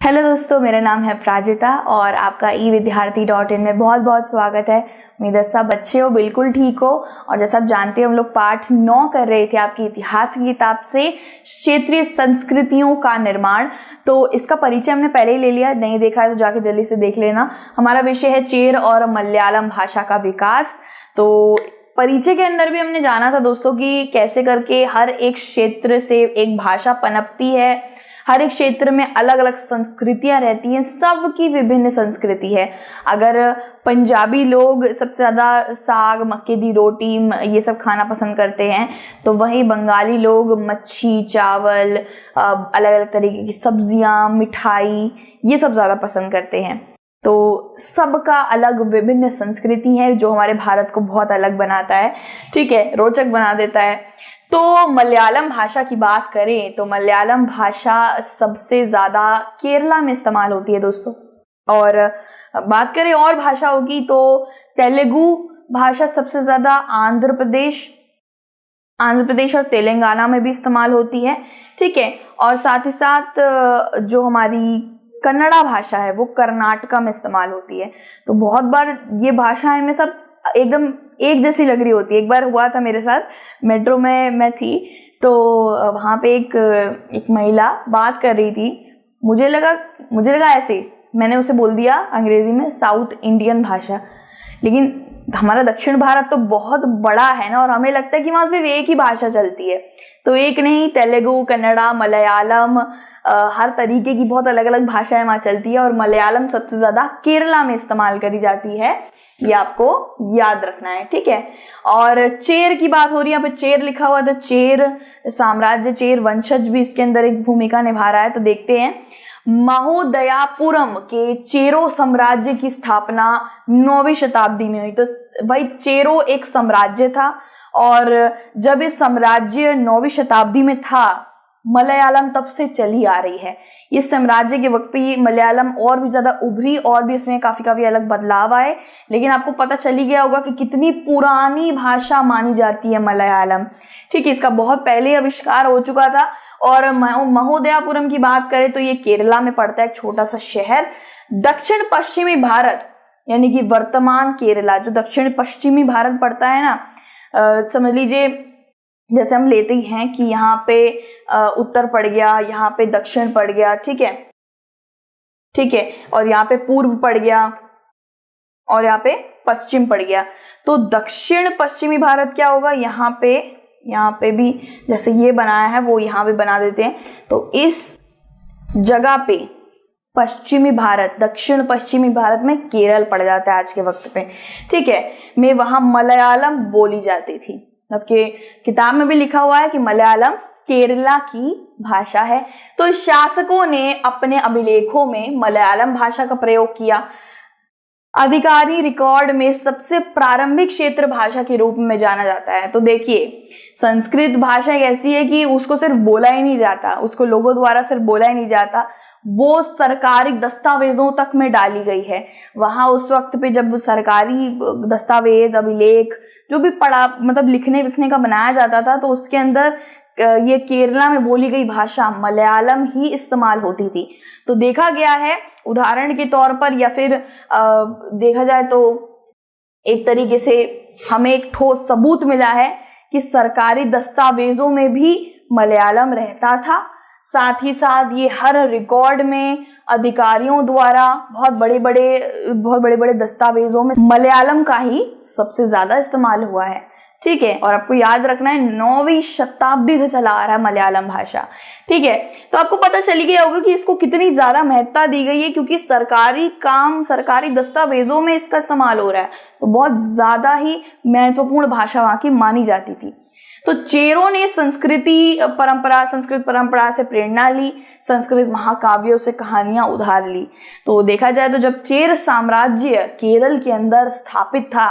Hello दोस्तों, मेरा नाम है प्राजिता और आपका evidyarthi.in में बहुत बहुत स्वागत है। उम्मीद है सब अच्छे हो, बिल्कुल ठीक हो। और जैसा आप जानते हैं, हम लोग पाठ 9 कर रहे थे आपकी इतिहास की किताब से, क्षेत्रीय संस्कृतियों का निर्माण। तो इसका परिचय हमने पहले ही ले लिया, नहीं देखा है तो जाके जल्दी से देख लेना। हमारा विषय है चेर और मलयालम भाषा का विकास। तो परिचय के अंदर भी हमने जाना था दोस्तों कि कैसे करके हर एक क्षेत्र से एक भाषा पनपती है, हर एक क्षेत्र में अलग अलग संस्कृतियां रहती हैं, सबकी विभिन्न संस्कृति है। अगर पंजाबी लोग सबसे ज़्यादा साग, मक्के दी रोटी ये सब खाना पसंद करते हैं, तो वहीं बंगाली लोग मच्छी, चावल, अलग अलग तरीके की सब्जियां, मिठाई ये सब ज़्यादा पसंद करते हैं। तो सबका अलग विभिन्न संस्कृति है जो हमारे भारत को बहुत अलग बनाता है, ठीक है, रोचक बना देता है। तो मलयालम भाषा की बात करें तो मलयालम भाषा सबसे ज़्यादा केरला में इस्तेमाल होती है दोस्तों। और बात करें और भाषाओं की तो तेलुगु भाषा सबसे ज़्यादा आंध्र प्रदेश और तेलंगाना में भी इस्तेमाल होती है, ठीक है। और साथ ही साथ जो हमारी कन्नड़ा भाषा है वो कर्नाटका में इस्तेमाल होती है। तो बहुत बार ये भाषाएं में सब एकदम एक जैसी लग रही होती है। एक बार हुआ था मेरे साथ, मेट्रो में मैं थी, तो वहाँ पे एक महिला बात कर रही थी। मुझे लगा ऐसे, मैंने उसे बोल दिया अंग्रेजी में साउथ इंडियन भाषा, लेकिन हमारा दक्षिण भारत तो बहुत बड़ा है ना, और हमें लगता है कि वहाँ सिर्फ एक ही भाषा चलती है। तो एक नहीं, तेलुगु, कन्नड़ा, मलयालम, हर तरीके की बहुत अलग अलग भाषाएं वहाँ चलती है। और मलयालम सबसे ज़्यादा केरला में इस्तेमाल करी जाती है, ये आपको याद रखना है, ठीक है। और चेर की बात हो रही है, यहाँ पे चेर लिखा हुआ था। चेर साम्राज्य, चेर वंशज भी इसके अंदर एक भूमिका निभा रहा है। तो देखते हैं, महोदयापुरम के चेरो साम्राज्य की स्थापना 9वीं शताब्दी में हुई। तो भाई चेरो एक साम्राज्य था, और जब इस साम्राज्य 9वीं शताब्दी में था, मलयालम तब से चली आ रही है। इस साम्राज्य के वक्त पे ये मलयालम और भी ज्यादा उभरी, और भी इसमें काफी अलग बदलाव आए। लेकिन आपको पता चल ही गया होगा कि कितनी पुरानी भाषा मानी जाती है मलयालम, ठीक है। इसका बहुत पहले आविष्कार हो चुका था। और महोदयापुरम की बात करें तो ये केरला में पड़ता है, एक छोटा सा शहर। दक्षिण पश्चिमी भारत यानी कि वर्तमान केरला, जो दक्षिण पश्चिमी भारत पड़ता है ना, समझ लीजिए जैसे हम लेते ही हैं कि यहाँ पे उत्तर पड़ गया, यहाँ पे दक्षिण पड़ गया, ठीक है, और यहाँ पे पूर्व पड़ गया, और यहाँ पे पश्चिम पड़ गया। तो दक्षिण पश्चिमी भारत क्या होगा, यहाँ पे भी जैसे ये बनाया है वो यहाँ पे बना देते हैं। तो इस जगह पे पश्चिमी भारत, दक्षिण पश्चिमी भारत में केरल पड़ जाता है आज के वक्त पे, ठीक है। में वहां मलयालम बोली जाती थी। आपके किताब में भी लिखा हुआ है कि मलयालम केरला की भाषा है। तो शासकों ने अपने अभिलेखों में मलयालम भाषा का प्रयोग किया। आधिकारिक रिकॉर्ड में सबसे प्रारंभिक क्षेत्र भाषा के रूप में जाना जाता है। तो देखिए, संस्कृत भाषा एक ऐसी है कि उसको सिर्फ बोला ही नहीं जाता, उसको लोगों द्वारा सिर्फ बोला ही नहीं जाता, वो सरकारी दस्तावेजों तक में डाली गई है। वहां उस वक्त पे जब सरकारी दस्तावेज, अभिलेख जो भी मतलब लिखने का बनाया जाता था, तो उसके अंदर ये केरला में बोली गई भाषा मलयालम ही इस्तेमाल होती थी। तो देखा गया है उदाहरण के तौर पर, या फिर देखा जाए तो एक तरीके से हमें एक ठोस सबूत मिला है कि सरकारी दस्तावेजों में भी मलयालम रहता था। साथ ही साथ ये हर रिकॉर्ड में अधिकारियों द्वारा बहुत बड़े बड़े दस्तावेजों में मलयालम का ही सबसे ज्यादा इस्तेमाल हुआ है, ठीक है। और आपको याद रखना है 9वीं शताब्दी से चला आ रहा है मलयालम भाषा, ठीक है। तो आपको पता चली गया होगा कि इसको कितनी ज्यादा महत्ता दी गई है, क्योंकि सरकारी दस्तावेजों में इसका इस्तेमाल हो रहा है। तो बहुत ज्यादा ही महत्वपूर्ण भाषा वहां की मानी जाती थी। तो चेरों ने संस्कृत परंपरा से प्रेरणा ली, संस्कृत महाकाव्यों से कहानियां उधार ली। तो देखा जाए तो जब चेर साम्राज्य केरल के अंदर स्थापित था,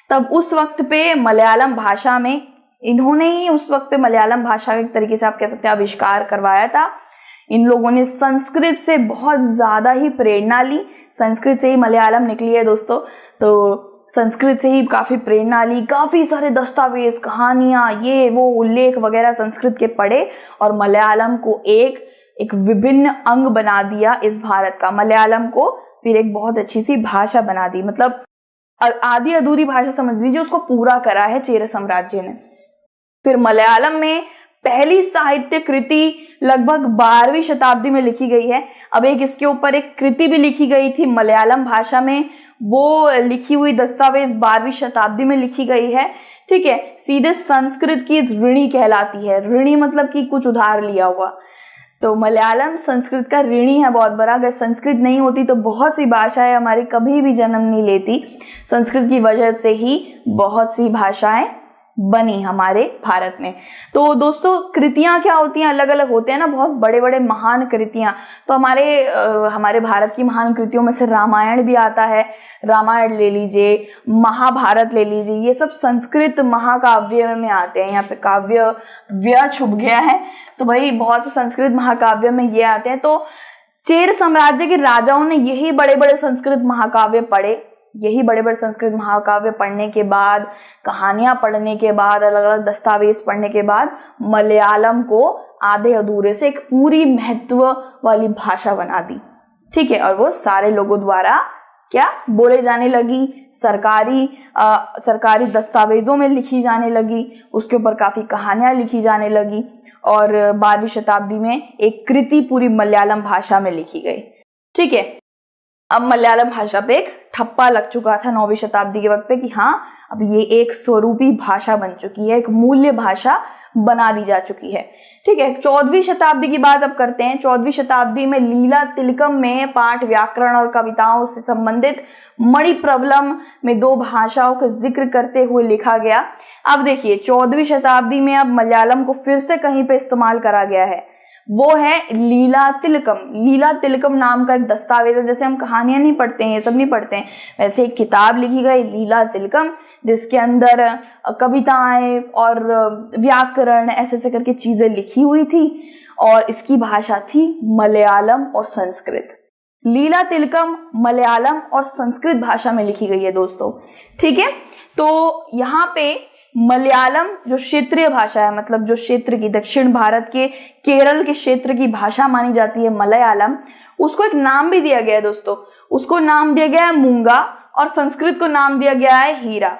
तब उस वक्त पे मलयालम भाषा में इन्होंने ही उस वक्त पे मलयालम भाषा के तरीके से आप कह सकते हैं आविष्कार करवाया था। इन लोगों ने संस्कृत से बहुत ज्यादा ही प्रेरणा ली, संस्कृत से ही मलयालम निकली है दोस्तों। तो संस्कृत से ही काफी प्रेरणा ली, काफी सारे दस्तावेज, कहानियां, ये वो उल्लेख वगैरह संस्कृत के पढ़े, और मलयालम को एक एक विभिन्न अंग बना दिया इस भारत का। मलयालम को फिर एक बहुत अच्छी सी भाषा बना दी, मतलब आधी अधूरी भाषा समझ लीजिए, उसको पूरा करा है चेर साम्राज्य ने। फिर मलयालम में पहली साहित्य कृति लगभग 12वीं शताब्दी में लिखी गई है। अब एक इसके ऊपर एक कृति भी लिखी गई थी मलयालम भाषा में, वो लिखी हुई दस्तावेज 12वीं शताब्दी में लिखी गई है। ठीक है, सीधे संस्कृत की ऋणी कहलाती है। ऋणी मतलब कि कुछ उधार लिया हुआ, तो मलयालम संस्कृत का ऋणी है बहुत बड़ा। अगर संस्कृत नहीं होती तो बहुत सी भाषाएं हमारी कभी भी जन्म नहीं लेती। संस्कृत की वजह से ही बहुत सी भाषाएं बनी हमारे भारत में। तो दोस्तों कृतियां क्या होती हैं, अलग अलग होते हैं ना, बहुत बड़े बड़े महान कृतियां। तो हमारे भारत की महान कृतियों में से रामायण भी आता है। रामायण ले लीजिए, महाभारत ले लीजिए, ये सब संस्कृत महाकाव्य में आते हैं। यहाँ पे काव्य व्य छुप गया है, तो भाई बहुत से संस्कृत महाकाव्य में ये आते हैं। तो चेर साम्राज्य के राजाओं ने यही बड़े बड़े संस्कृत महाकाव्य पढ़े। यही बड़े बड़े संस्कृत महाकाव्य पढ़ने के बाद, कहानियां पढ़ने के बाद, अलग अलग दस्तावेज पढ़ने के बाद मलयालम को आधे अधूरे से एक पूरी महत्व वाली भाषा बना दी। ठीक है, और वो सारे लोगों द्वारा क्या बोले जाने लगी, सरकारी दस्तावेजों में लिखी जाने लगी, उसके ऊपर काफी कहानियां लिखी जाने लगी, और 12वीं शताब्दी में एक कृति पूरी मलयालम भाषा में लिखी गई। ठीक है, अब मलयालम भाषा पे एक ठप्पा लग चुका था 9वीं शताब्दी के वक्त पे कि हाँ अब ये एक स्वरूपी भाषा बन चुकी है, एक मूल्य भाषा बना दी जा चुकी है। ठीक है, 14वीं शताब्दी की बात अब करते हैं। 14वीं शताब्दी में लीला तिलकम में पाठ, व्याकरण और कविताओं से संबंधित मणिप्रबलम में 2 भाषाओं का जिक्र करते हुए लिखा गया। अब देखिए 14वीं शताब्दी में अब मलयालम को फिर से कहीं पे इस्तेमाल करा गया है, वो है लीला तिलकम। लीला तिलकम नाम का एक दस्तावेज है। जैसे हम कहानियां नहीं पढ़ते हैं, ये सब नहीं पढ़ते हैं, वैसे एक किताब लिखी गई लीला तिलकम, जिसके अंदर कविताएं और व्याकरण ऐसे करके चीजें लिखी हुई थी, और इसकी भाषा थी मलयालम और संस्कृत। लीला तिलकम मलयालम और संस्कृत भाषा में लिखी गई है दोस्तों। ठीक है, तो यहाँ पे मलयालम जो क्षेत्रीय भाषा है, मतलब जो क्षेत्र की, दक्षिण भारत के केरल के क्षेत्र की भाषा मानी जाती है मलयालम, उसको एक नाम भी दिया गया है दोस्तों। उसको नाम दिया गया है मूंगा, और संस्कृत को नाम दिया गया है हीरा।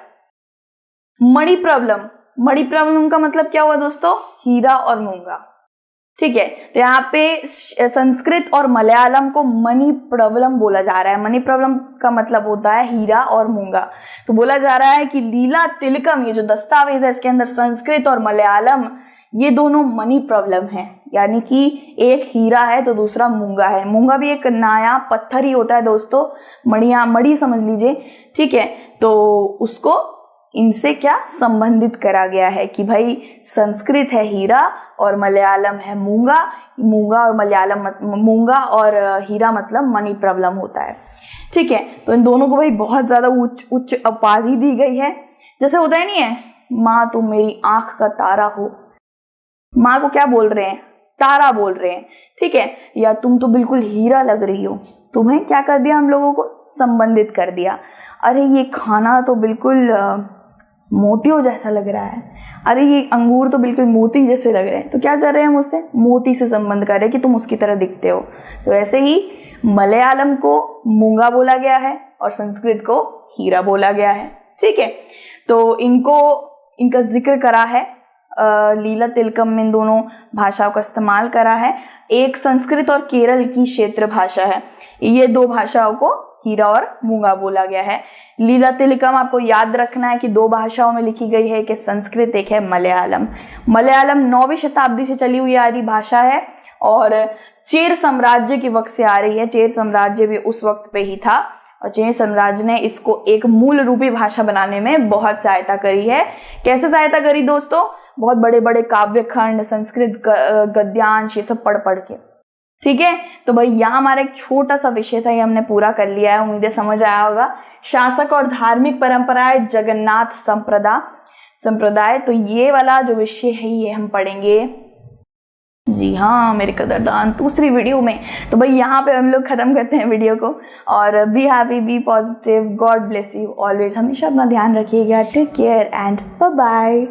मणिप्रबलम, मणिप्रबलम का मतलब क्या हुआ दोस्तों, हीरा और मूंगा। ठीक है, तो यहाँ पे संस्कृत और मलयालम को मणिप्रबलम बोला जा रहा है। मणिप्रबलम का मतलब होता है हीरा और मूंगा। तो बोला जा रहा है कि लीला तिलकम, ये जो दस्तावेज है, इसके अंदर संस्कृत और मलयालम ये दोनों मणिप्रबलम हैं, यानी कि एक हीरा है तो दूसरा मूंगा है। मूंगा भी एक नायाब पत्थर ही होता है दोस्तों, मणि समझ लीजिए। ठीक है, तो उसको इनसे क्या संबंधित करा गया है कि भाई संस्कृत है हीरा और मलयालम है मूंगा। मूंगा और हीरा मतलब मणिप्रबलम होता है। ठीक है, तो इन दोनों को भाई बहुत ज्यादा उच्च उपाधि दी गई है। जैसे होता है नहीं है, माँ तुम मेरी आंख का तारा हो, माँ को क्या बोल रहे हैं, तारा बोल रहे हैं। ठीक है, या तुम तो बिल्कुल हीरा लग रही हो, तुम्हें क्या कर दिया, हम लोगों को संबंधित कर दिया। अरे ये खाना तो बिल्कुल मोतियों जैसा लग रहा है, अरे ये अंगूर तो बिल्कुल मोती जैसे लग रहे हैं। तो क्या कर रहे हैं हम उससे, मोती से संबंध कर रहे हैं कि तुम उसकी तरह दिखते हो। तो ऐसे ही मलयालम को मूंगा बोला गया है और संस्कृत को हीरा बोला गया है। ठीक है, तो इनका जिक्र करा है लीला तिलकम में, इन दोनों भाषाओं का इस्तेमाल करा है। एक संस्कृत और केरल की क्षेत्र भाषा है, ये 2 भाषाओं को हीरा और मूंगा बोला गया है। लीला तिलकम आपको याद रखना है कि 2 भाषाओं में लिखी गई है, कि संस्कृत, एक है मलयालम। मलयालम 9वीं शताब्दी से चली हुई आ रही भाषा है और चेर साम्राज्य के वक्त से आ रही है। चेर साम्राज्य भी उस वक्त पे ही था और चेर साम्राज्य ने इसको एक मूल रूपी भाषा बनाने में बहुत सहायता करी है। कैसे सहायता करी दोस्तों, बहुत बड़े बड़े काव्य खंड, संस्कृत गद्यांश, ये सब पढ़ के। ठीक है, तो भाई यहाँ हमारा एक छोटा सा विषय था, ये हमने पूरा कर लिया है, उम्मीद है समझ आया होगा। शासक और धार्मिक परंपराएं, जगन्नाथ संप्रदाय, तो ये वाला जो विषय है ये हम पढ़ेंगे, जी हाँ मेरे कदरदान, दूसरी वीडियो में। तो भाई यहाँ पे हम लोग खत्म करते हैं वीडियो को, और be happy, be positive, God bless you always. हमेशा अपना ध्यान रखिएगा, take care and bye bye.